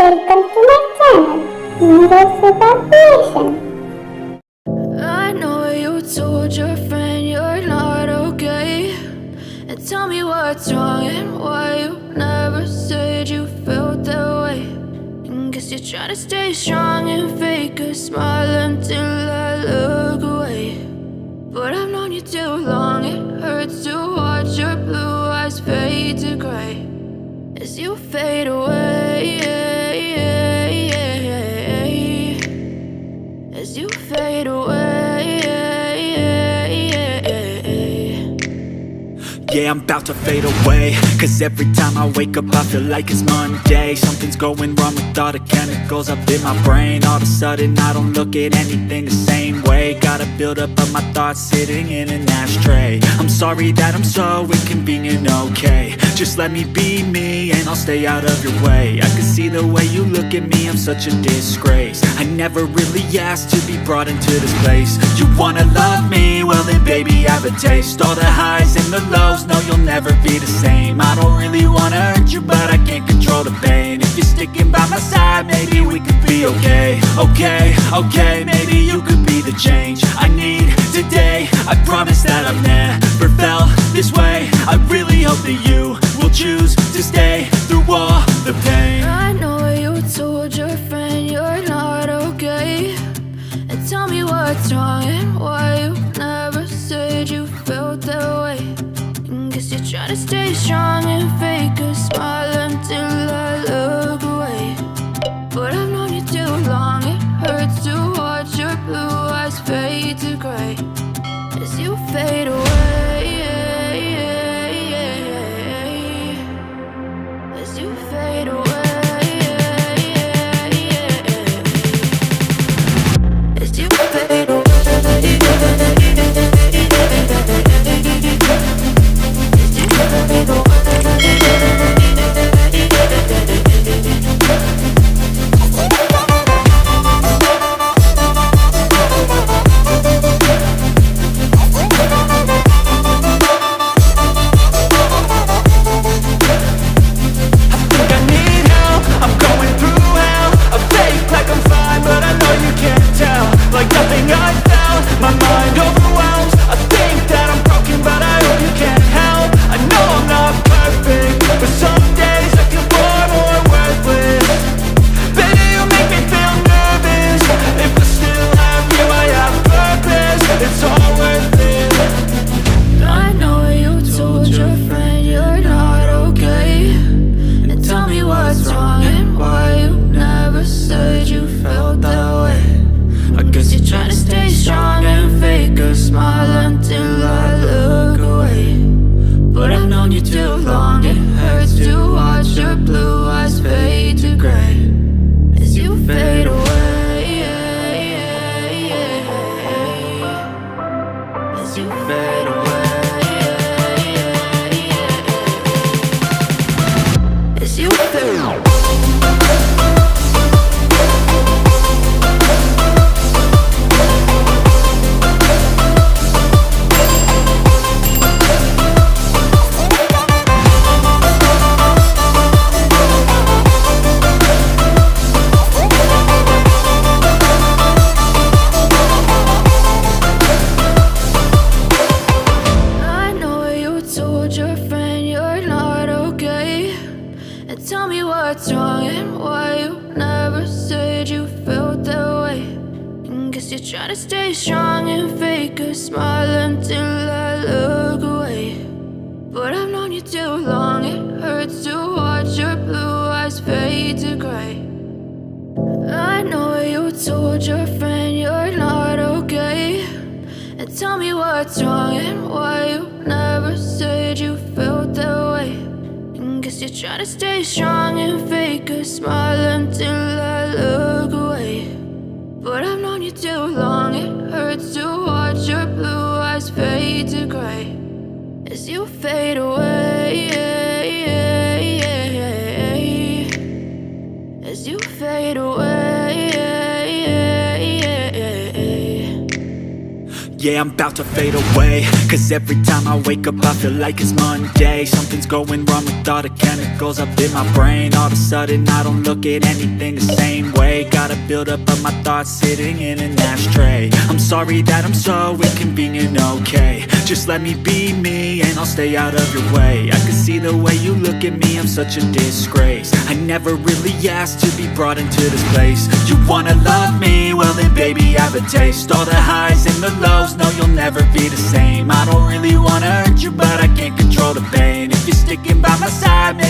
Welcome to my channel, NiroSuga Creation. I know you told your friend you're not okay, and tell me what's wrong and why you never said you felt that way. And guess you're trying to stay strong and fake a smile until I look away. But I've known you too long, it hurts to watch your blue eyes fade to gray as you fade away, as you fade away. Yeah, I'm about to fade away, cause every time I wake up I feel like it's Monday. Something's going wrong with all the chemicals up in my brain. All of a sudden I don't look at anything the same way. Got a buildup of my thoughts sitting in an ashtray. I'm sorry that I'm so inconvenient, okay. Just let me be me and I'll stay out of your way. I can see the way you look at me, I'm such a disgrace. I never really asked to be brought into this place. You wanna love me? Well then baby I have a taste. All the highs and the lows, no you'll never be the same. I don't really wanna hurt you but I can't control the pain. If you're sticking by my side maybe we could be okay. Okay, maybe you could be the change I need today. I promise that I've never felt this way. I really hope that you will choose to stay through all the pain. I know you told your friend you're not okay, and tell me what's wrong and why you never said you felt that way. And guess you're trying to stay strong and fake a smile until I look away. But I've known you too long, it hurts to watch your blue eyes fade to gray as you fade away, as you fade away, as you fade away. Tell me what's wrong and why you never said you felt that way. And guess you're trying to stay strong and fake a smile until I look away. But I've known you too long, it hurts to watch your blue eyes fade to gray. I know you told your friend you're not okay, and tell me what's wrong and why you never said you felt that way. Guess you're trying to stay strong and fake a smile until I look away. But I've known you too long, it hurts to watch your blue eyes fade to gray as you fade away, as you fade away. Yeah, I'm about to fade away, cause every time I wake up I feel like it's Monday. Something's going wrong with all the chemicals up in my brain. All of a sudden I don't look at anything the same way. Got a buildup of my thoughts sitting in an ashtray. I'm sorry that I'm so inconvenient, okay. Just let me be me and I'll stay out of your way. I can see the way you look at me, I'm such a disgrace. I never really asked to be brought into this place. You wanna love me? Well then baby, have a taste. All the highs and the lows, no, you'll never be the same. I don't really wanna hurt you, but I can't control the pain. If you're sticking by my side,